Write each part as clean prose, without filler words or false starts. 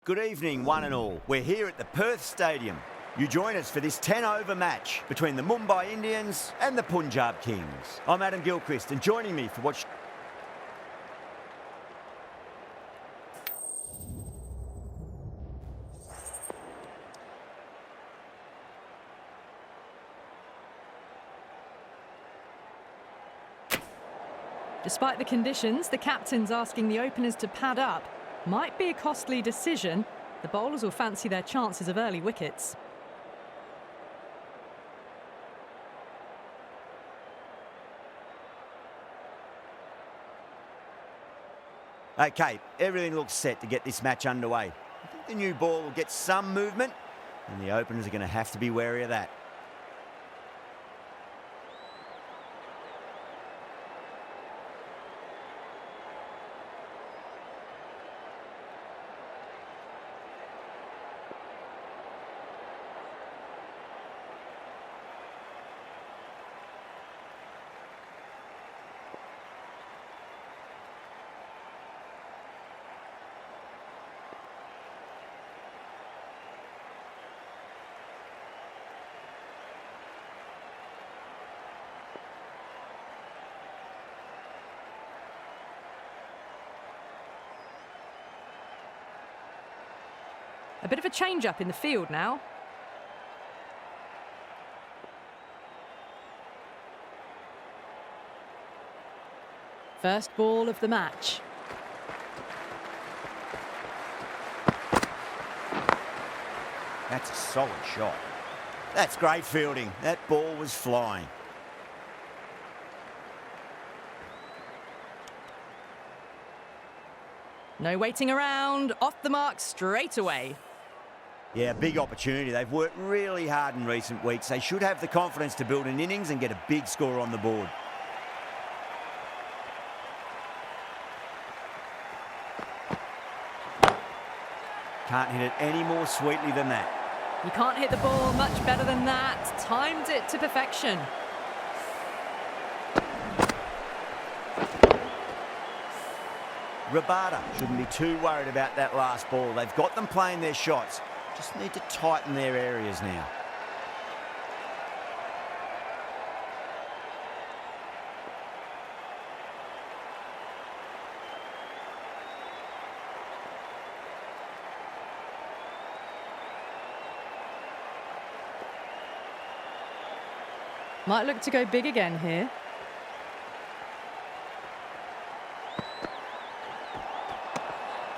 Good evening, one and all. We're here at the Perth Stadium. You join us for this 10-over match between the Mumbai Indians and the Punjab Kings. I'm Adam Gilchrist, and joining me for what... Despite the conditions, the captain's asking the openers to pad up. Might be a costly decision. The bowlers will fancy their chances of early wickets. OK, everything looks set to get this match underway. I think the new ball will get some movement, and the openers are going to have to be wary of that. A bit of a change-up in the field now. First ball of the match. That's a solid shot. That's great fielding. That ball was flying. No waiting around, off the mark straight away. Yeah, big opportunity. They've worked really hard in recent weeks. They should have the confidence to build an innings and get a big score on the board. Can't hit it any more sweetly than that. You can't hit the ball much better than that. Timed it to perfection. Rabada shouldn't be too worried about that last ball. They've got them playing their shots. Just need to tighten their areas now. Might look to go big again here.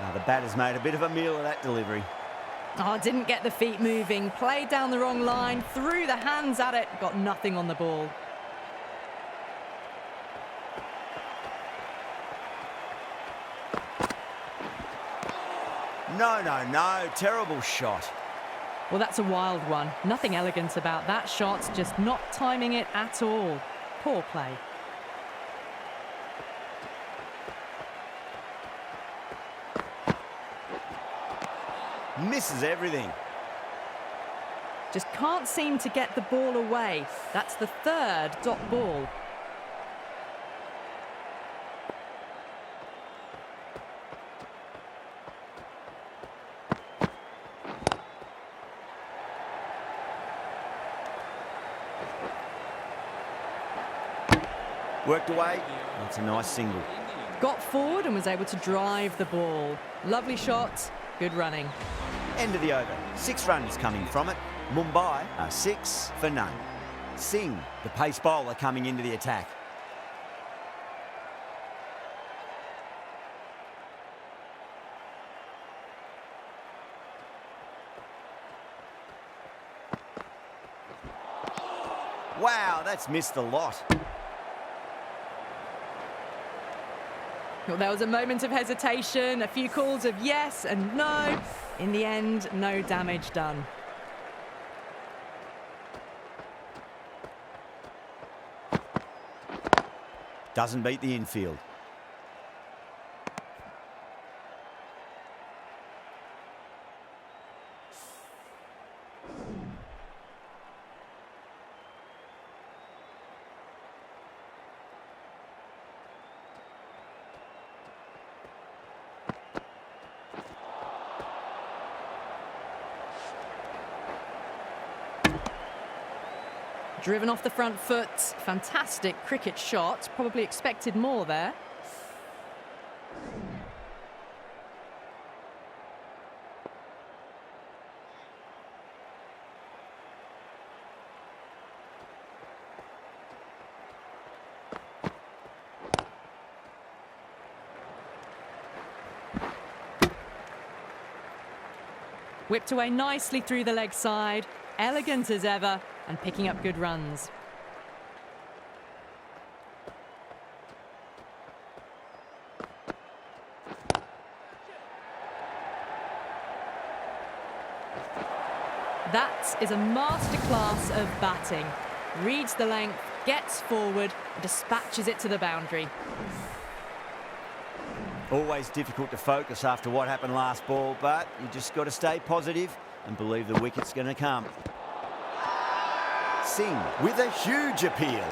Now the batter's made a bit of a meal of that delivery. Oh, didn't get the feet moving. Played down the wrong line, threw the hands at it, got nothing on the ball. No. Terrible shot. Well, that's a wild one. Nothing elegant about that shot, just not timing it at all. Poor play. Misses everything. Just can't seem to get the ball away. That's the third dot ball. Worked away. That's a nice single. Got forward and was able to drive the ball. Lovely shot, good running. End of the over. 6 runs coming from it. Mumbai are 6 for none. Singh, the pace bowler, coming into the attack. Wow, that's missed a lot. Well, there was a moment of hesitation, a few calls of yes and no. In the end, no damage done. Doesn't beat the infield. Driven off the front foot. Fantastic cricket shot. Probably expected more there. Whipped away nicely through the leg side, elegant as ever, and picking up good runs. That is a masterclass of batting. Reads the length, gets forward, and dispatches it to the boundary. Always difficult to focus after what happened last ball, but you just got to stay positive and believe the wicket's going to come. Singh with a huge appeal.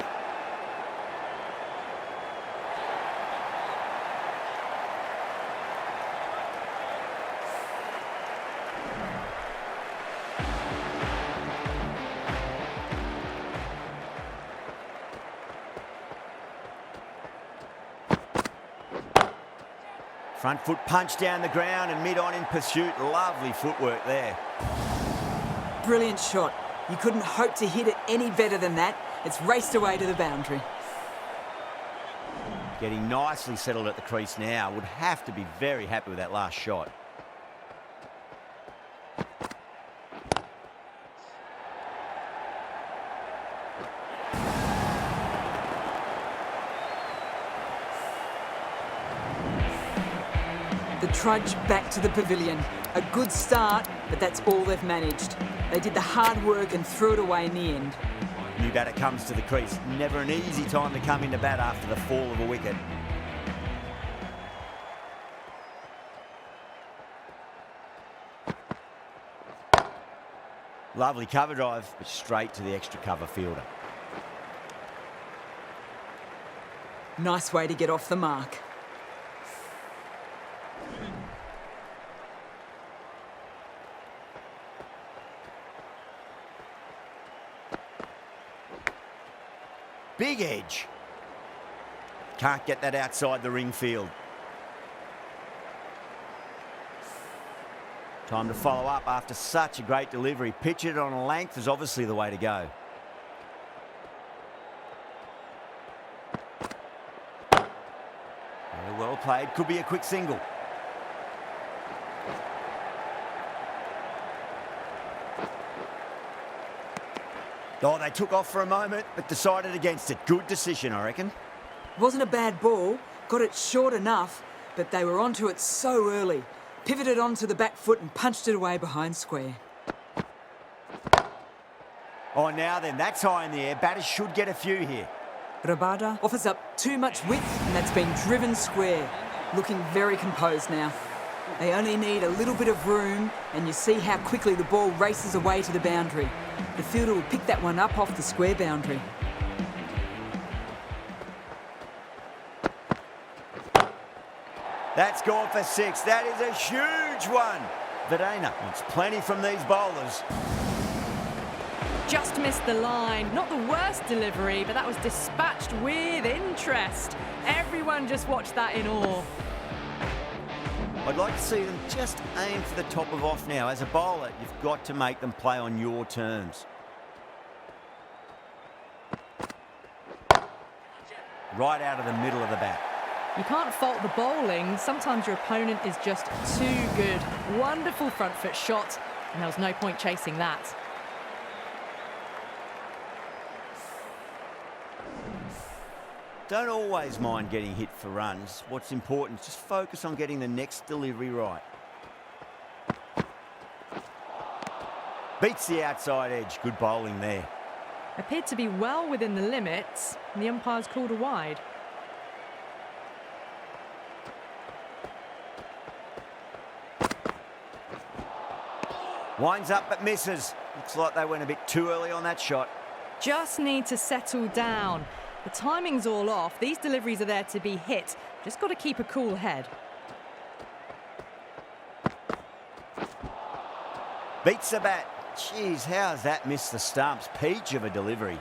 Front foot punch down the ground and mid-on in pursuit. Lovely footwork there. Brilliant shot. You couldn't hope to hit it any better than that. It's raced away to the boundary. Getting nicely settled at the crease now. Would have to be very happy with that last shot. The trudge back to the pavilion. A good start, but that's all they've managed. They did the hard work and threw it away in the end. New batter comes to the crease. Never an easy time to come into bat after the fall of a wicket. Lovely cover drive, but straight to the extra cover fielder. Nice way to get off the mark. Big edge. Can't get that outside the ring field. Time to follow up after such a great delivery. Pitch it on a length is obviously the way to go. Very well played. Could be a quick single. Oh, they took off for a moment, but decided against it. Good decision, I reckon. Wasn't a bad ball. Got it short enough, but they were onto it so early. Pivoted onto the back foot and punched it away behind square. Oh, now then, that's high in the air. Batters should get a few here. Rabada offers up too much width, and that's been driven square. Looking very composed now. They only need a little bit of room, and you see how quickly the ball races away to the boundary. The fielder will pick that one up off the square boundary. That's gone for 6. That is a huge one. Vedena wants plenty from these bowlers. Just missed the line. Not the worst delivery, but that was dispatched with interest. Everyone just watched that in awe. I'd like to see them just aim for the top of off now. As a bowler, you've got to make them play on your terms. Right out of the middle of the bat. You can't fault the bowling. Sometimes your opponent is just too good. Wonderful front foot shot, and there was no point chasing that. Don't always mind getting hit for runs. What's important is just focus on getting the next delivery right. Beats the outside edge. Good bowling there. Appeared to be well within the limits, and the umpire's called a wide. Winds up but misses. Looks like they went a bit too early on that shot. Just need to settle down. The timing's all off. These deliveries are there to be hit. Just got to keep a cool head. Beats the bat. Jeez, how has that missed the stumps? Peach of a delivery.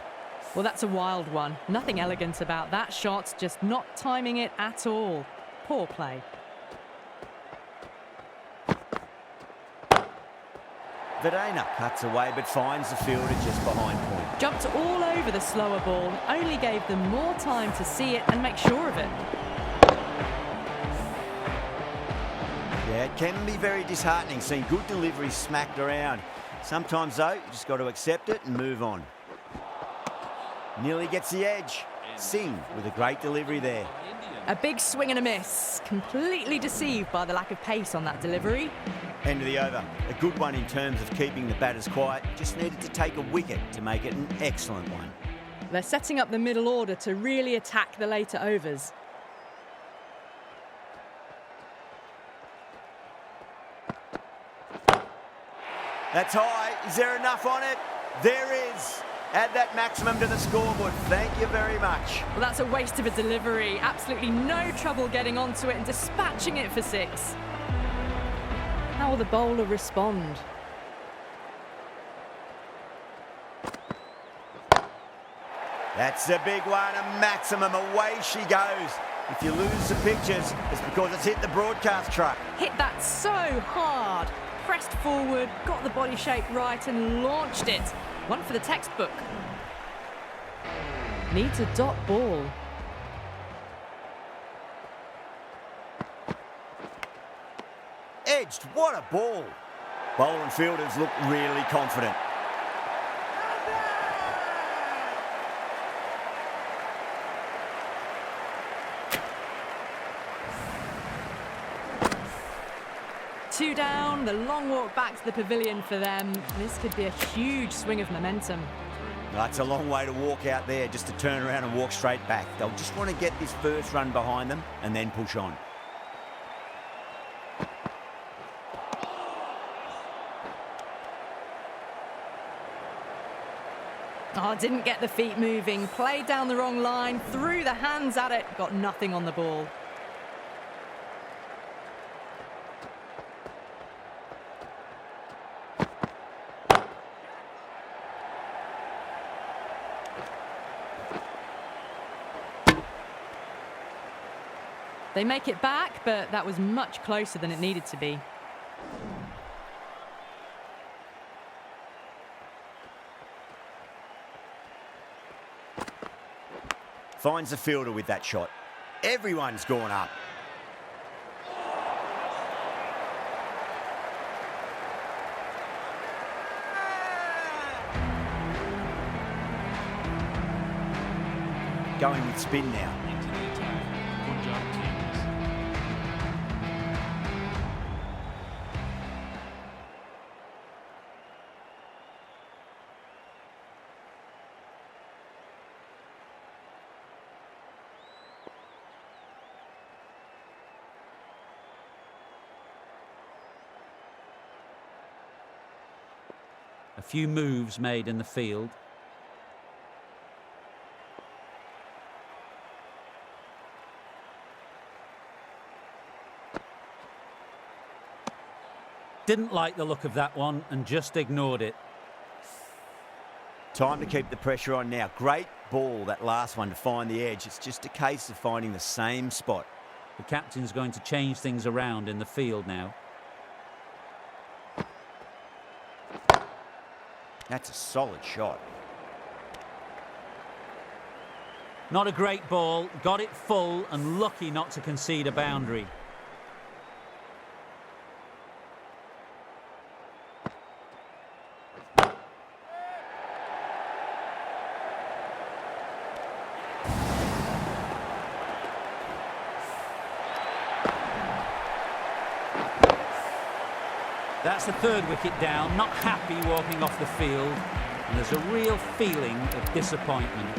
Well, that's a wild one. Nothing elegant about that shot, just not timing it at all. Poor play. Vedena cuts away but finds the fielder just behind point. Jumped all over the slower ball, only gave them more time to see it and make sure of it. Yeah, it can be very disheartening seeing good deliveries smacked around. Sometimes, though, you just got to accept it and move on. Nearly gets the edge. Singh with a great delivery there. A big swing and a miss. Completely deceived by the lack of pace on that delivery. End of the over. A good one in terms of keeping the batters quiet. Just needed to take a wicket to make it an excellent one. They're setting up the middle order to really attack the later overs. That's high. Is there enough on it? There is. Add that maximum to the scoreboard. Thank you very much. Well, that's a waste of a delivery. Absolutely no trouble getting onto it and dispatching it for 6. How will the bowler respond? That's a big one, a maximum. Away she goes. If you lose the pictures, it's because it's hit the broadcast truck. Hit that so hard. Pressed forward, got the body shape right and launched it. One for the textbook. Needs a dot ball. Edged, what a ball. Bowler and fielders look really confident. Two down, the long walk back to the pavilion for them. This could be a huge swing of momentum. That's a long way to walk out there just to turn around and walk straight back. They'll just want to get this first run behind them and then push on. Oh, didn't get the feet moving. Played down the wrong line, threw the hands at it, got nothing on the ball. They make it back, but that was much closer than it needed to be. Finds the fielder with that shot. Everyone's gone up. Going with spin now. Into the attack, Punjab Kings. A few moves made in the field. Didn't like the look of that one and just ignored it. Time to keep the pressure on now. Great ball, that last one, to find the edge. It's just a case of finding the same spot. The captain's going to change things around in the field now. That's a solid shot. Not a great ball, got it full and lucky not to concede a boundary. That's the third wicket down, not happy walking off the field, and there's a real feeling of disappointment.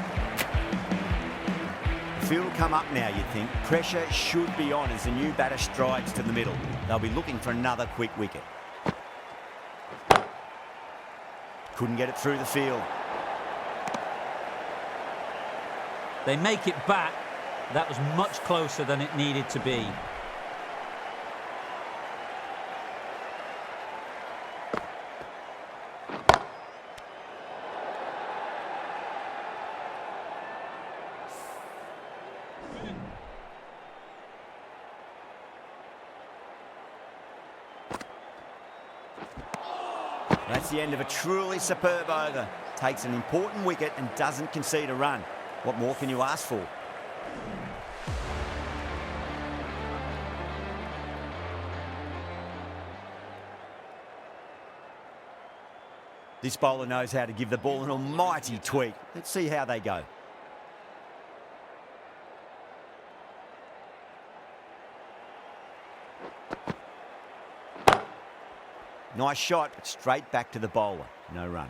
The field will come up now, you'd think. Pressure should be on as the new batter strides to the middle. They'll be looking for another quick wicket. Couldn't get it through the field. They make it back. That was much closer than it needed to be. That's the end of a truly superb over. Takes an important wicket and doesn't concede a run. What more can you ask for? This bowler knows how to give the ball an almighty tweak. Let's see how they go. Nice shot, but straight back to the bowler. No run.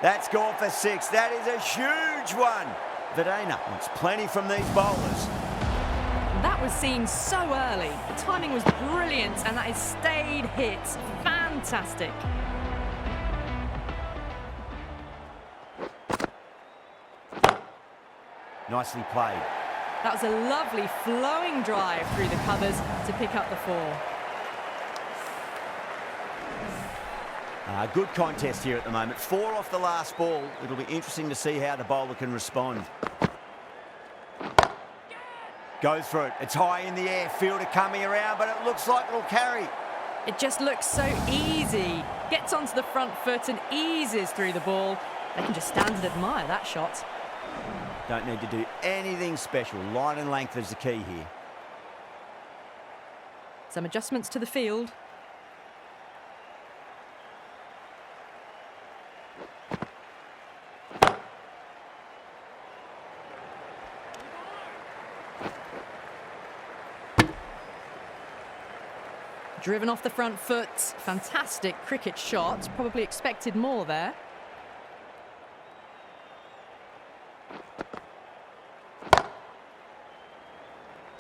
That's gone for 6. That is a huge one. Vedena wants plenty from these bowlers. That was seen so early. The timing was brilliant, and that is stayed hits. Fantastic. Nicely played. That was a lovely flowing drive through the covers to pick up the 4. Good contest here at the moment. 4 off the last ball. It'll be interesting to see how the bowler can respond. Goes for it. It's high in the air. Fielder coming around, but it looks like it'll carry. It just looks so easy. Gets onto the front foot and eases through the ball. They can just stand and admire that shot. Don't need to do anything special. Line and length is the key here. Some adjustments to the field. Driven off the front foot. Fantastic cricket shot. Probably expected more there.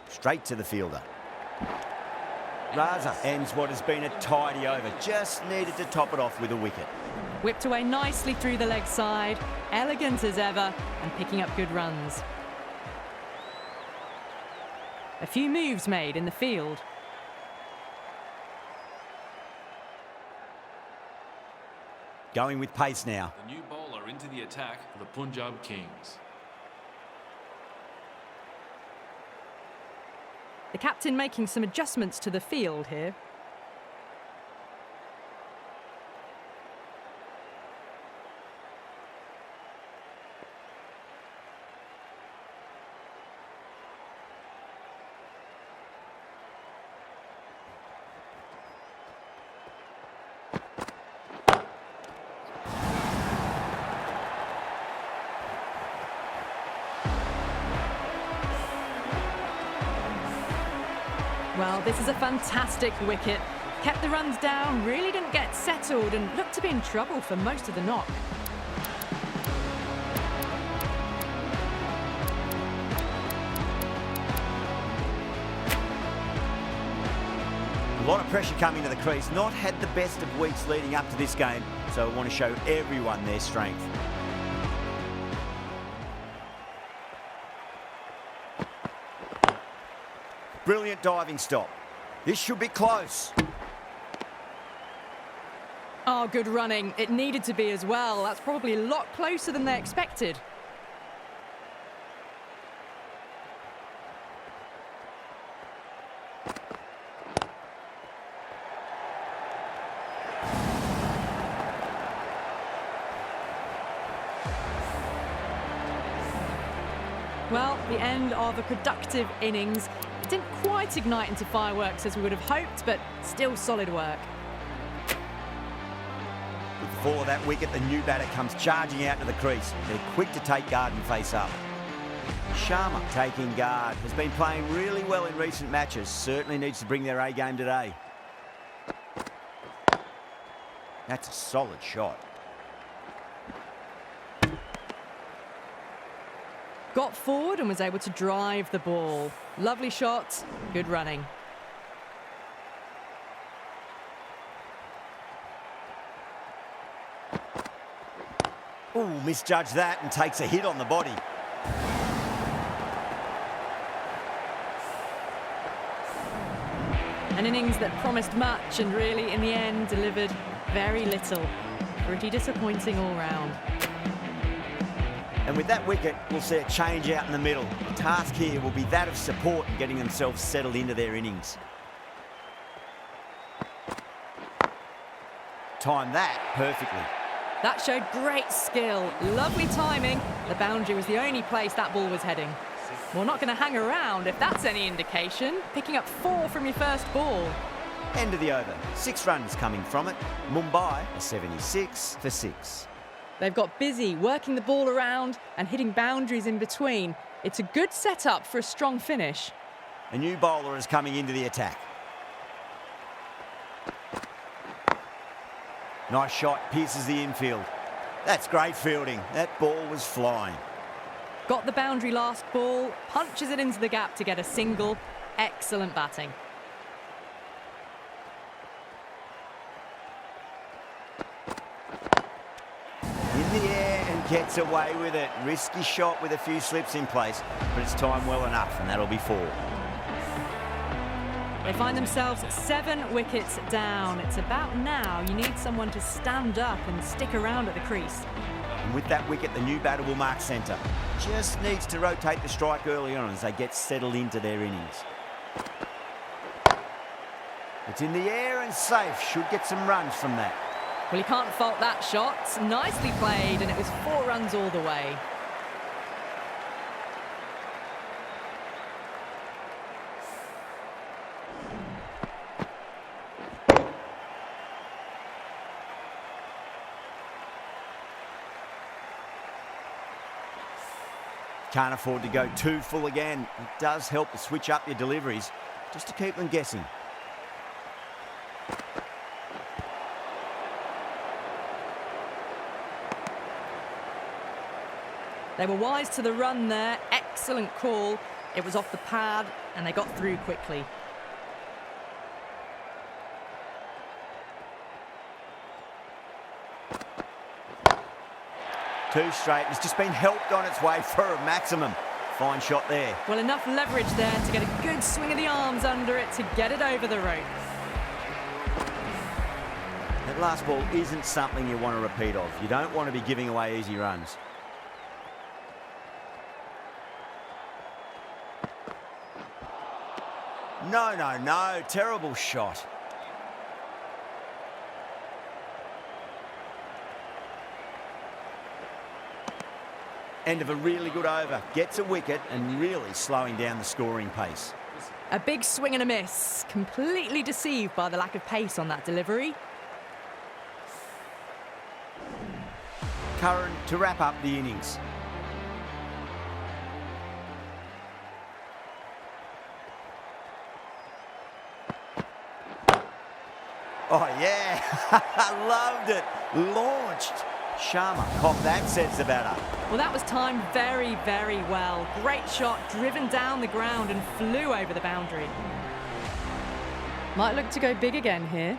Straight to the fielder. Raza ends what has been a tidy over. Just needed to top it off with a wicket. Whipped away nicely through the leg side. Elegant as ever and picking up good runs. A few moves made in the field. Going with pace now. The new bowler into the attack for the Punjab Kings. The captain making some adjustments to the field here. Well, this is a fantastic wicket. Kept the runs down, really didn't get settled and looked to be in trouble for most of the knock. A lot of pressure coming to the crease. Not had the best of weeks leading up to this game, so I want to show everyone their strength. Brilliant diving stop. This should be close. Oh, good running. It needed to be as well. That's probably a lot closer than they expected. Well, the end of a productive innings. It didn't quite ignite into fireworks as we would have hoped, but still solid work. With the fall of that wicket, the new batter comes charging out to the crease. They're quick to take guard and face up. Sharma taking guard. Has been playing really well in recent matches. Certainly needs to bring their A game today. That's a solid shot. Got forward and was able to drive the ball. Lovely shot, good running. Ooh, misjudged that and takes a hit on the body. An innings that promised much and really, in the end, delivered very little. Pretty disappointing all round. And with that wicket, we'll see a change out in the middle. The task here will be that of support and getting themselves settled into their innings. Timed that perfectly. That showed great skill. Lovely timing. The boundary was the only place that ball was heading. Well, not going to hang around if that's any indication. Picking up 4 from your first ball. End of the over. 6 runs coming from it. Mumbai are 76 for 6. They've got busy working the ball around and hitting boundaries in between. It's a good setup for a strong finish. A new bowler is coming into the attack. Nice shot, pierces the infield. That's great fielding. That ball was flying. Got the boundary last ball, punches it into the gap to get a single. Excellent batting. In the air and gets away with it. Risky shot with a few slips in place, but it's timed well enough, and that'll be 4. They find themselves 7 wickets down. It's about now you need someone to stand up and stick around at the crease. And with that wicket, the new batter will mark centre. Just needs to rotate the strike early on as they get settled into their innings. It's in the air and safe. Should get some runs from that. Well, you can't fault that shot. Nicely played, and it was 4 runs all the way. Can't afford to go too full again. It does help to switch up your deliveries, just to keep them guessing. They were wise to the run there. Excellent call. It was off the pad, and they got through quickly. Two straight. It's just been helped on its way for a maximum. Fine shot there. Well, enough leverage there to get a good swing of the arms under it to get it over the rope. That last ball isn't something you want to repeat of. You don't want to be giving away easy runs. No, no, no. Terrible shot. End of a really good over. Gets a wicket and really slowing down the scoring pace. A big swing and a miss. Completely deceived by the lack of pace on that delivery. Curran to wrap up the innings. Oh, yeah. Loved it. Launched. Sharma caught that, says the batter. Well, that was timed very, very well. Great shot, driven down the ground and flew over the boundary. Might look to go big again here.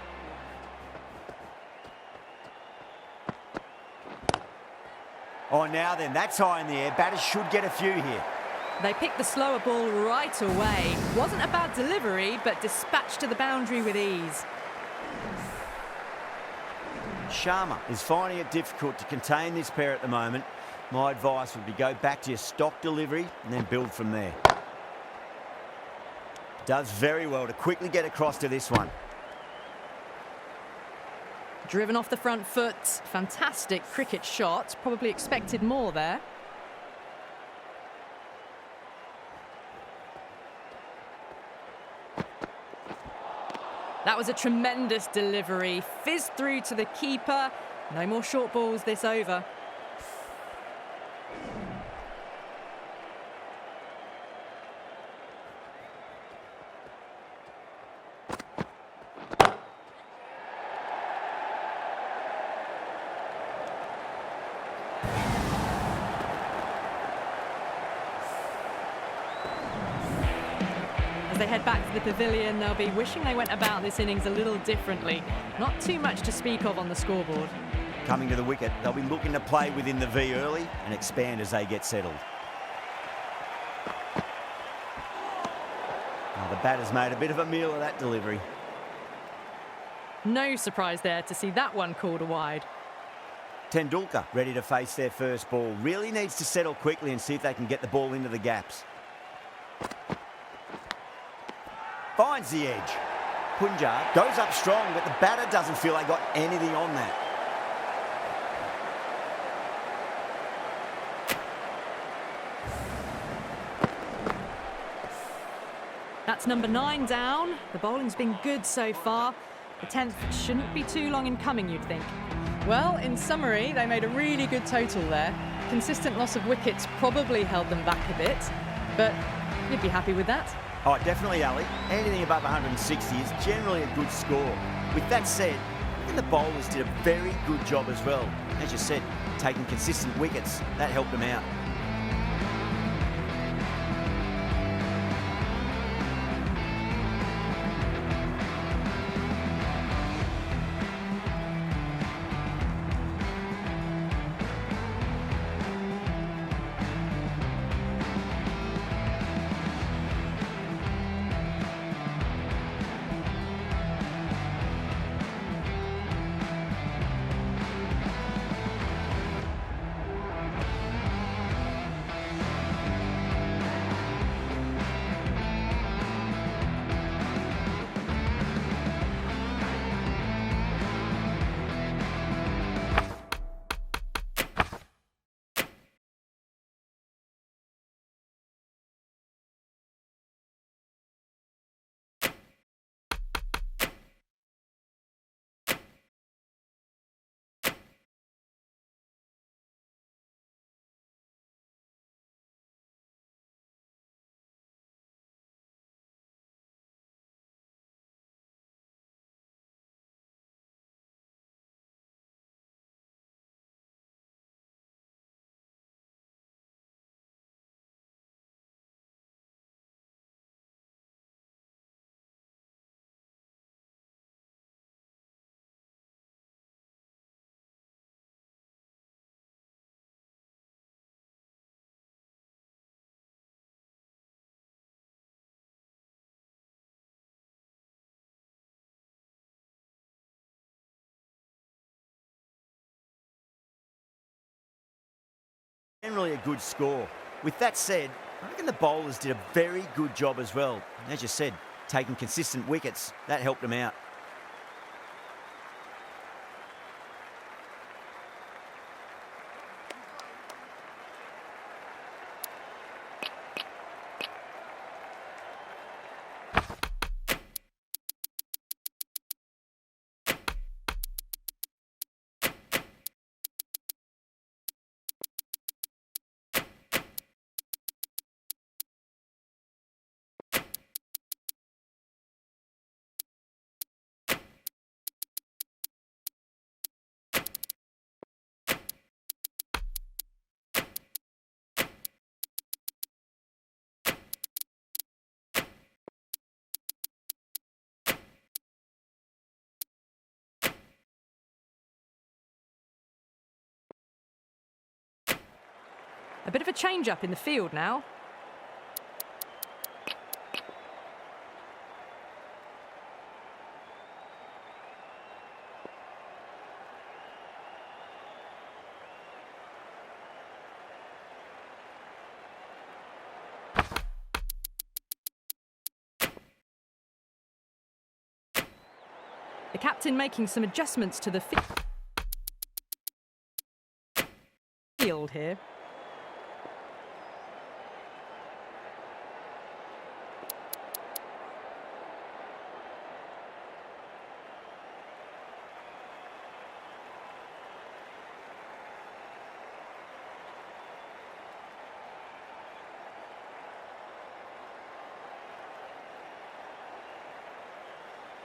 Oh, now then, that's high in the air. Batters should get a few here. They picked the slower ball right away. Wasn't a bad delivery, but dispatched to the boundary with ease. Sharma is finding it difficult to contain this pair at the moment. My advice would be go back to your stock delivery and then build from there. Does very well to quickly get across to this one. Driven off the front foot. Fantastic cricket shot. Probably expected more there. That was a tremendous delivery. Fizzed through to the keeper. No more short balls this over. They head back to the pavilion, they'll be wishing they went about this innings a little differently. Not too much to speak of on the scoreboard. Coming to the wicket, they'll be looking to play within the V early and expand as they get settled. Oh, the batter's made a bit of a meal of that delivery. No surprise there to see that one called a wide. Tendulkar ready to face their first ball. Really needs to settle quickly and see if they can get the ball into the gaps. Finds the edge. Punjab goes up strong, but the batter doesn't feel they got anything on that. That's number 9 down. The bowling's been good so far. The 10th shouldn't be too long in coming, you'd think. Well, in summary, they made a really good total there. Consistent loss of wickets probably held them back a bit, but you'd be happy with that. Oh, definitely, Ali. Anything above 160 is generally a good score. With that said, I think the bowlers did a very good job as well. As you said, taking consistent wickets, that helped them out. Generally a good score. With that said, I reckon the bowlers did a very good job as well. As you said, taking consistent wickets, that helped them out. A bit of a change-up in the field now. The captain making some adjustments to the field here.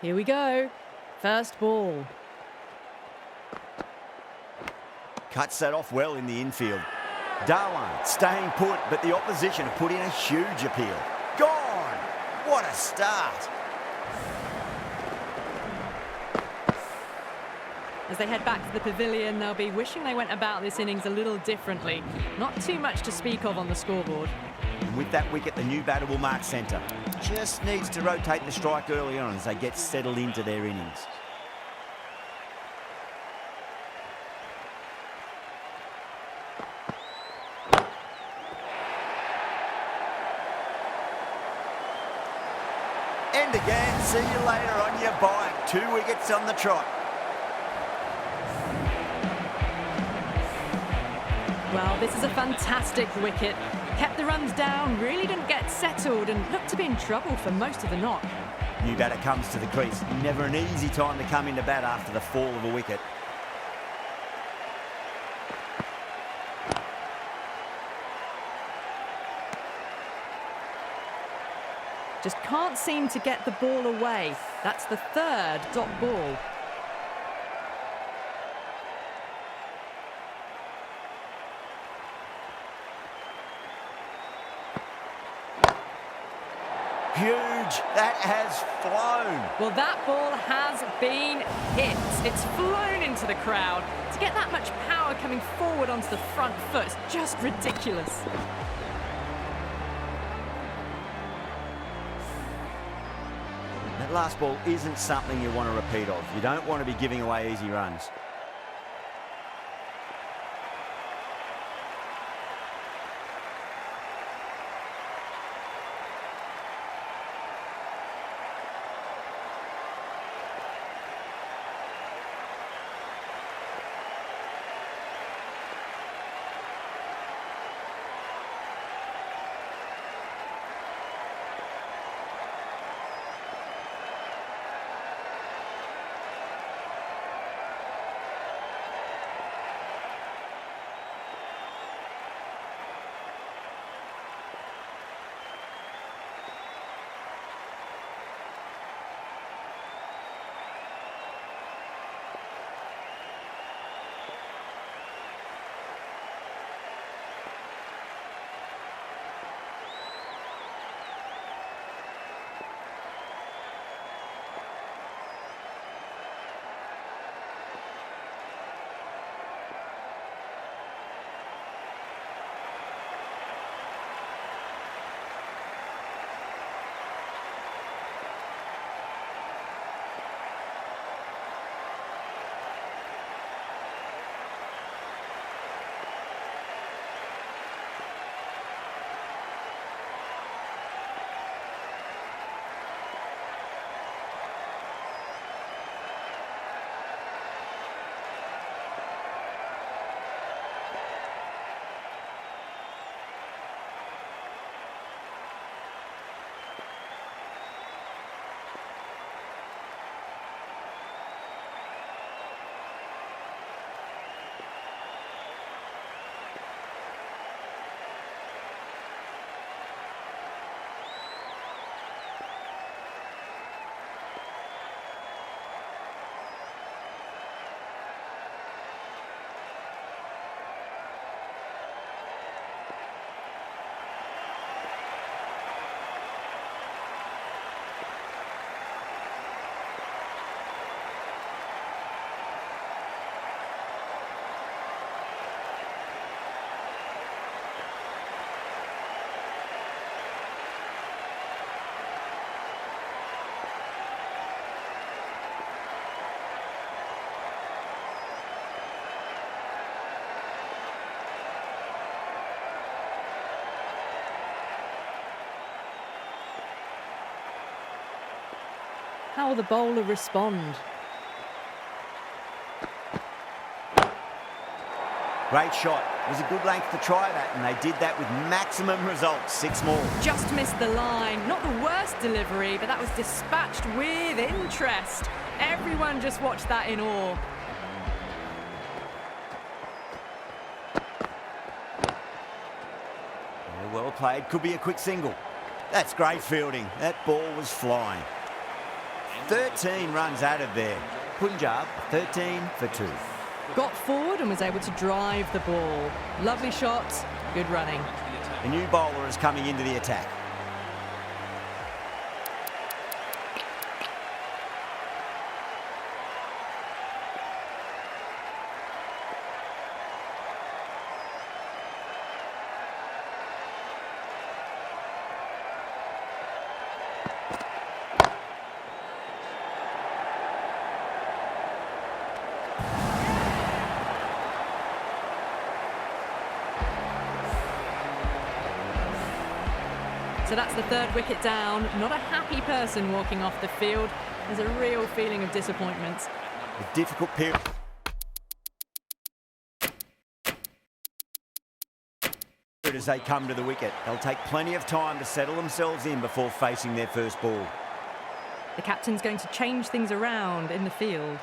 Here we go. First ball. Cuts that off well in the infield. Dhawan staying put, but the opposition have put in a huge appeal. Gone! What a start! As they head back to the pavilion, they'll be wishing they went about this innings a little differently. Not too much to speak of on the scoreboard. And with that wicket, the new batter will mark centre. Just needs to rotate the strike early on as they get settled into their innings. End again. See you later on your bike. 2 wickets on the trot. Well, this is a fantastic wicket. Kept the runs down, really didn't get settled and looked to be in trouble for most of the knock. New batter comes to the crease. Never an easy time to come into bat after the fall of a wicket. Just can't seem to get the ball away. That's the 3rd dot ball. Huge. That has flown. Well, that ball has been hit. It's flown into the crowd. To get that much power coming forward onto the front foot is just ridiculous. That last ball isn't something you want to repeat of. You don't want to be giving away easy runs. How will the bowler respond? Great shot. It was a good length to try that, and they did that with maximum results. 6 more. Just missed the line. Not the worst delivery, but that was dispatched with interest. Everyone just watched that in awe. Well played. Could be a quick single. That's great fielding. That ball was flying. 13 runs added there. Punjab, 13 for 2. Got forward and was able to drive the ball. Lovely shot, good running. The new bowler is coming into the attack. So that's the third wicket down. Not a happy person walking off the field. There's a real feeling of disappointment. A difficult period as they come to the wicket. They'll take plenty of time to settle themselves in before facing their first ball. The captain's going to change things around in the field.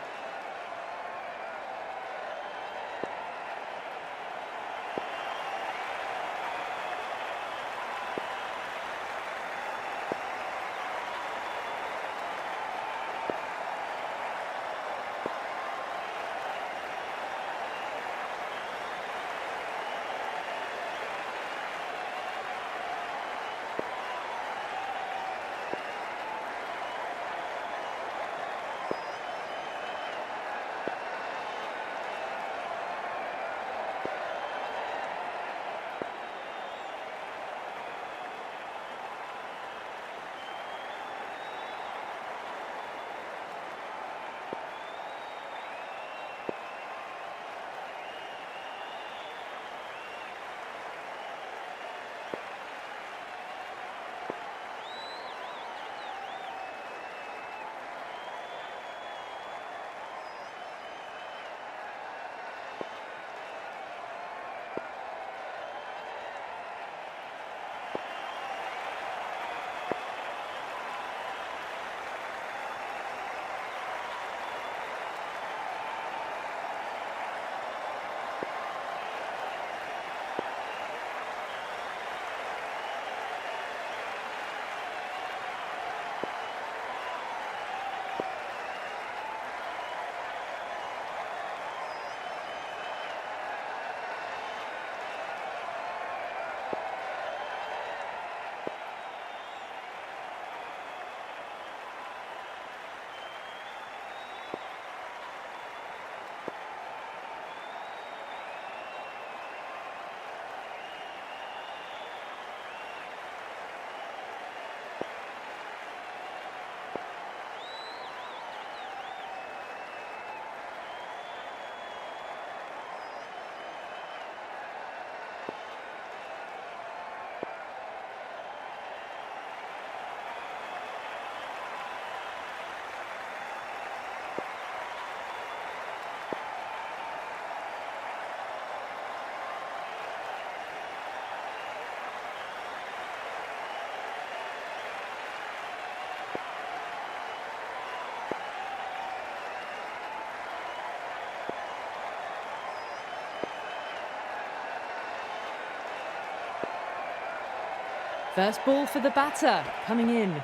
First ball for the batter, coming in.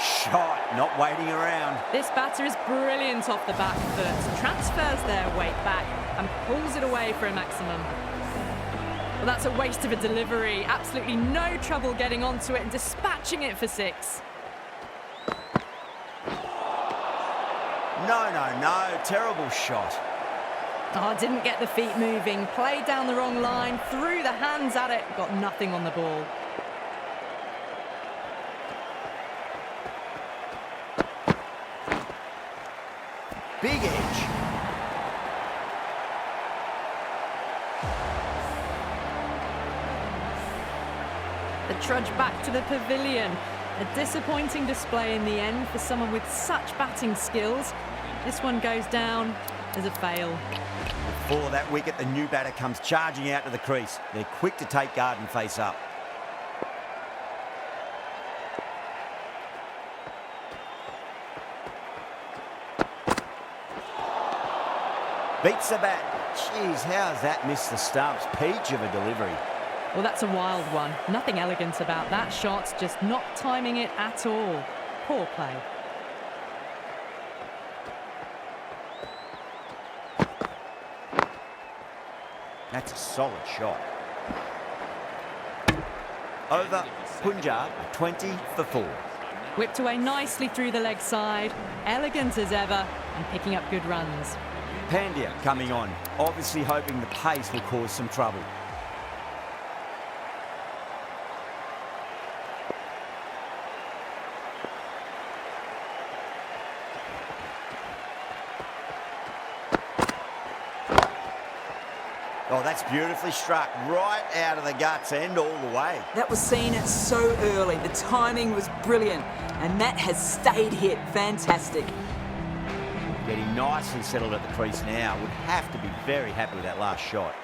Shot, not waiting around. This batter is brilliant off the back foot, transfers their weight back and pulls it away for a maximum. Well, that's a waste of a delivery. Absolutely no trouble getting onto it and dispatching it for six. No, terrible shot. Oh, didn't get the feet moving, played down the wrong line, threw the hands at it, got nothing on the ball. Big edge. The trudge back to the pavilion. A disappointing display in the end for someone with such batting skills. This one goes down as a fail. For that wicket, the new batter comes charging out to the crease. They're quick to take guard and face up. Beats the bat. Jeez, how's that missed the stumps? Peach of a delivery. Well, that's a wild one. Nothing elegant about that shot, just not timing it at all. Poor play. That's a solid shot. Over, Punjab, 20 for 4. Whipped away nicely through the leg side, elegant as ever, and picking up good runs. Pandya coming on, obviously hoping the pace will cause some trouble. Oh, that's beautifully struck. Right out of the guts and all the way. That was seen so early. The timing was brilliant. And that has stayed hit. Fantastic. Getting nicely settled at the crease now. Would have to be very happy with that last shot.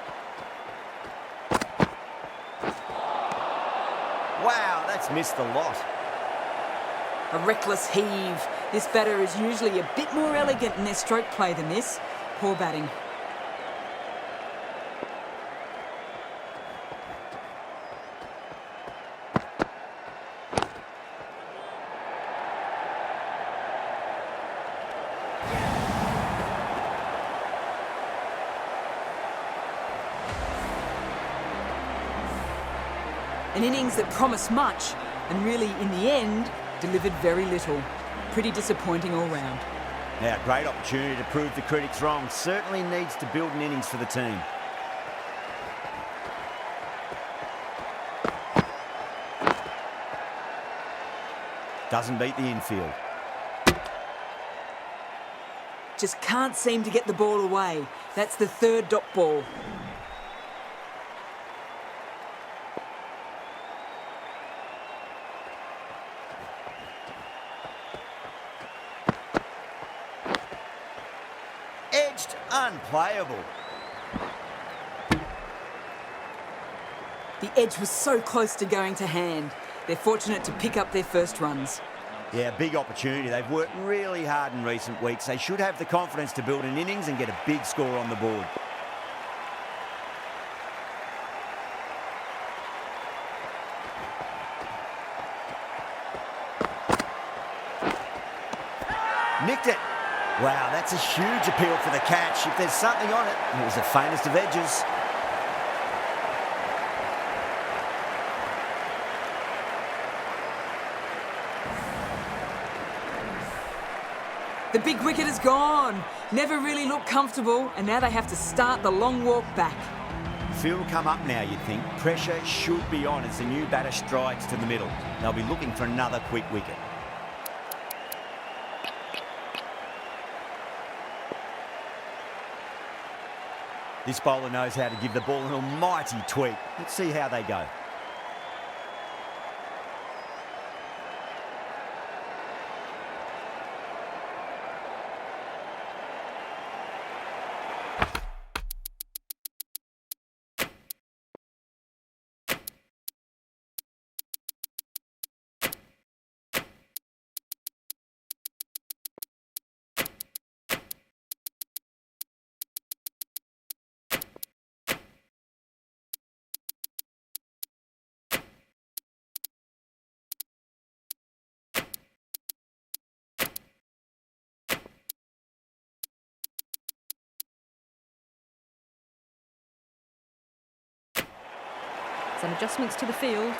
Wow, that's missed the lot. A reckless heave. This batter is usually a bit more elegant in their stroke play than this. Poor batting. An innings that promised much and really, in the end, delivered very little. Pretty disappointing all round. Now, great opportunity to prove the critics wrong. Certainly needs to build an innings for the team. Doesn't beat the infield. Just can't seem to get the ball away. That's the third dot ball. Edged, unplayable. The edge was so close to going to hand. They're fortunate to pick up their first runs. Yeah, big opportunity. They've worked really hard in recent weeks. They should have the confidence to build an innings and get a big score on the board. Nicked it. Wow, that's a huge appeal for the catch. If there's something on it, it was the faintest of edges. The big wicket is gone. Never really looked comfortable, and now they have to start the long walk back. Field will come up now, you'd think. Pressure should be on as the new batter strides to the middle. They'll be looking for another quick wicket. This bowler knows how to give the ball an almighty tweak. Let's see how they go. Some adjustments to the field.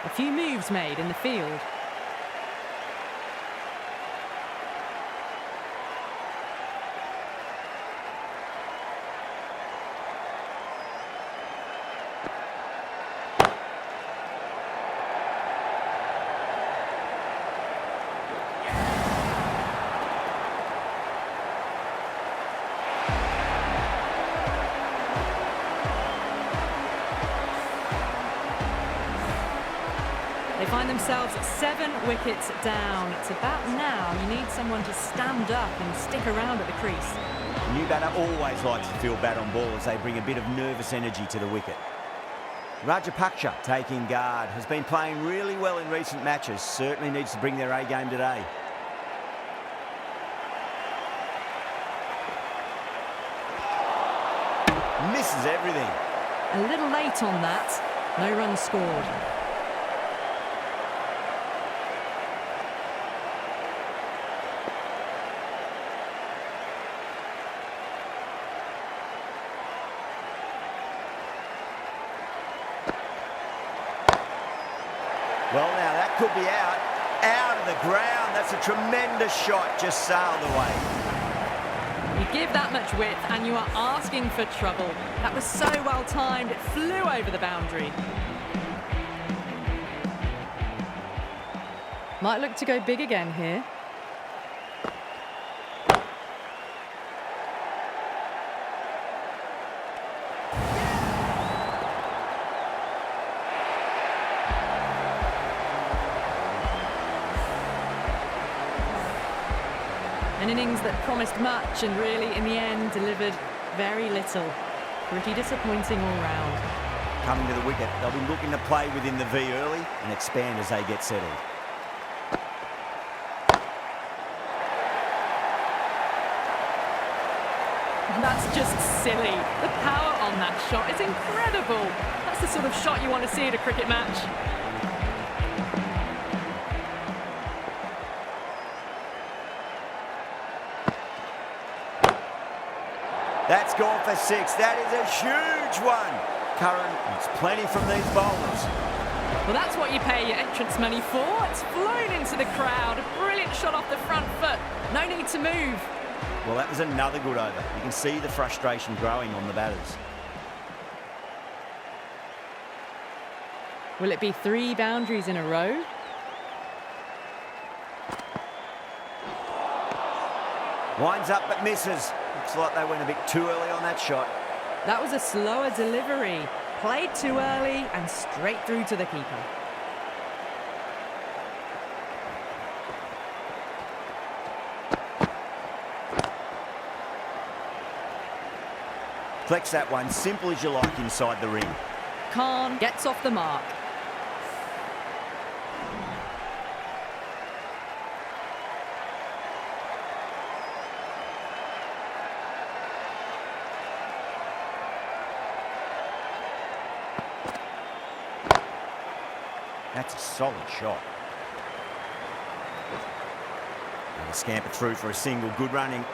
A few moves made in the field. They find themselves 7 wickets down. It's about now you need someone to stand up and stick around at the crease. The new batter always likes to feel bat on ball as they bring a bit of nervous energy to the wicket. Rajapaksa taking guard, has been playing really well in recent matches. Certainly needs to bring their A game today. Misses everything. A little late on that. No runs scored. Well, now that could be out of the ground. That's a tremendous shot, just sailed away. You give that much width and you are asking for trouble. That was so well timed, it flew over the boundary. Might look to go big again here. An innings that promised much and really, in the end, delivered very little. Pretty disappointing all round. Coming to the wicket, they'll be looking to play within the V early and expand as they get settled. That's just silly. The power on that shot is incredible. That's the sort of shot you want to see at a cricket match. That's gone for 6. That is a huge one. Curran needs plenty from these bowlers. Well, that's what you pay your entrance money for. It's flown into the crowd. A brilliant shot off the front foot. No need to move. Well, that was another good over. You can see the frustration growing on the batters. Will it be 3 boundaries in a row? Winds up but misses. Looks like they went a bit too early on that shot. That was a slower delivery. Played too early and straight through to the keeper. Flex that one, simple as you like inside the ring. Khan gets off the mark. That's a solid shot. And a scamper through for a single, good running.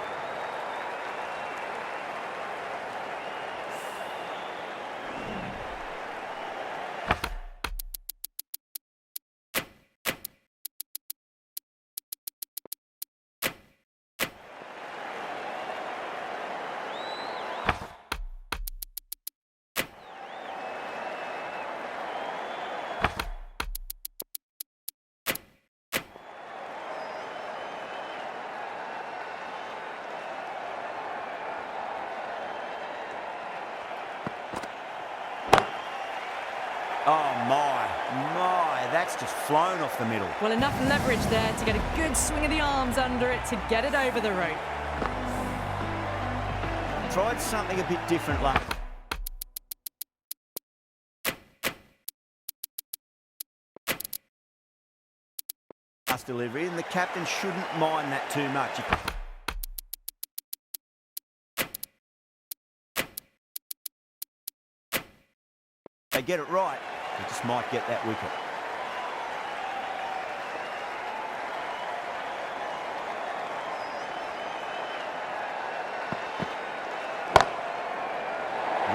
Oh my, that's just flown off the middle. Well, enough leverage there to get a good swing of the arms under it to get it over the rope. Tried something a bit different last. Last delivery, and the captain shouldn't mind that too much. They get it right, they just might get that wicket.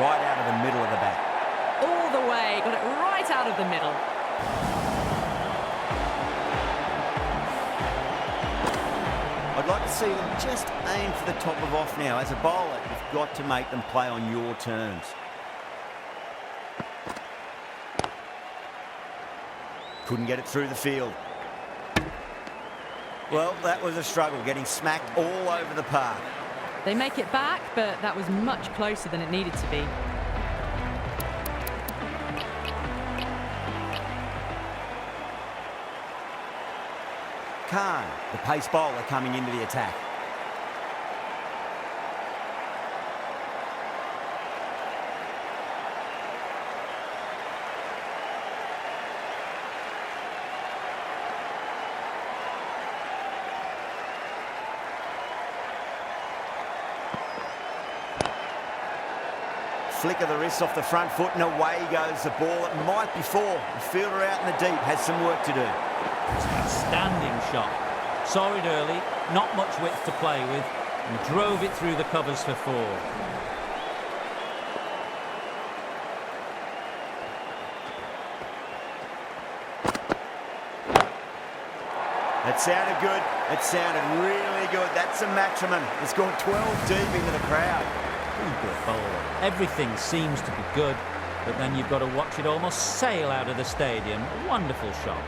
Right out of the middle of the bat. All the way, got it right out of the middle. I'd like to see them just aim for the top of off now. As a bowler, you've got to make them play on your terms. Couldn't get it through the field. Well, that was a struggle, getting smacked all over the park. They make it back, but that was much closer than it needed to be. Khan, the pace bowler, coming into the attack. Flick of the wrist off the front foot and away goes the ball. It might be 4. The fielder out in the deep has some work to do. Outstanding shot. Saw it early, not much width to play with, and drove it through the covers for 4. It sounded good. It sounded really good. That's a maximum. It's gone 12 deep into the crowd. Good bowler. Everything seems to be good, but then you've got to watch it almost sail out of the stadium. Wonderful shot.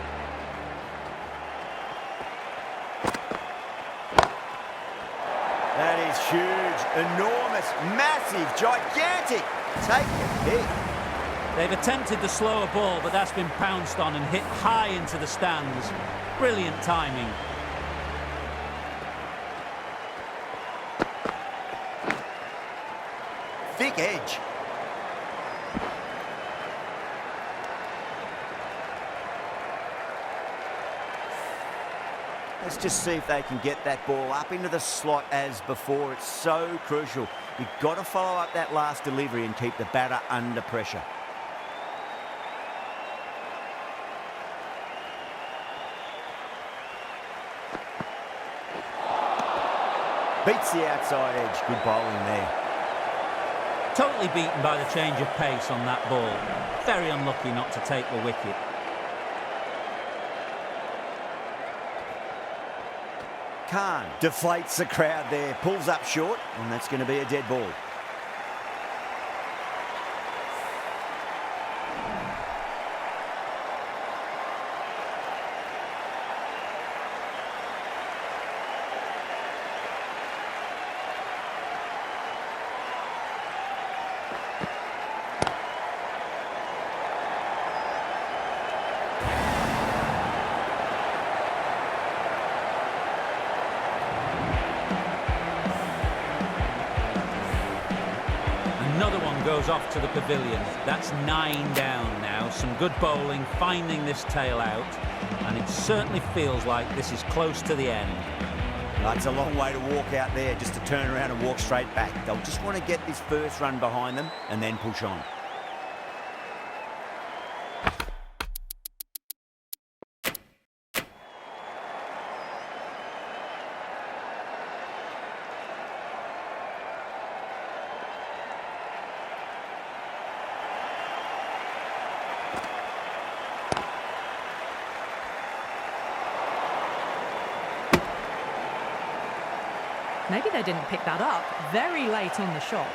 That is huge, enormous, massive, gigantic. Take your pick. They've attempted the slower ball, but that's been pounced on and hit high into the stands. Brilliant timing. Thick edge. Let's just see if they can get that ball up into the slot as before. It's so crucial. You've got to follow up that last delivery and keep the batter under pressure. Beats the outside edge. Good bowling there. Totally beaten by the change of pace on that ball. Very unlucky not to take the wicket. Khan deflates the crowd there, pulls up short, and that's going to be a dead ball. Another one goes off to the pavilion. That's 9 down now. Some good bowling, finding this tail out. And it certainly feels like this is close to the end. That's a long way to walk out there, just to turn around and walk straight back. They'll just want to get this first run behind them and then push on. Maybe they didn't pick that up very late on the shot.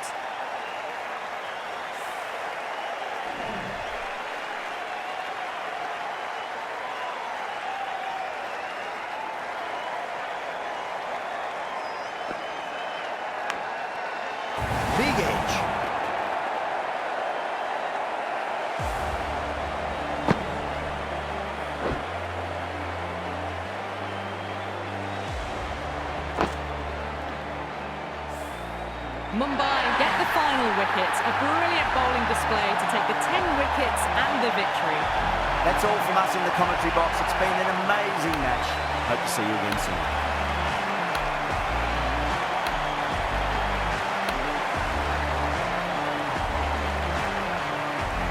Big edge. Mumbai get the final wicket. A brilliant bowling display to take the 10 wickets and the victory. That's all from us in the commentary box. It's been an amazing match. Hope to see you again soon.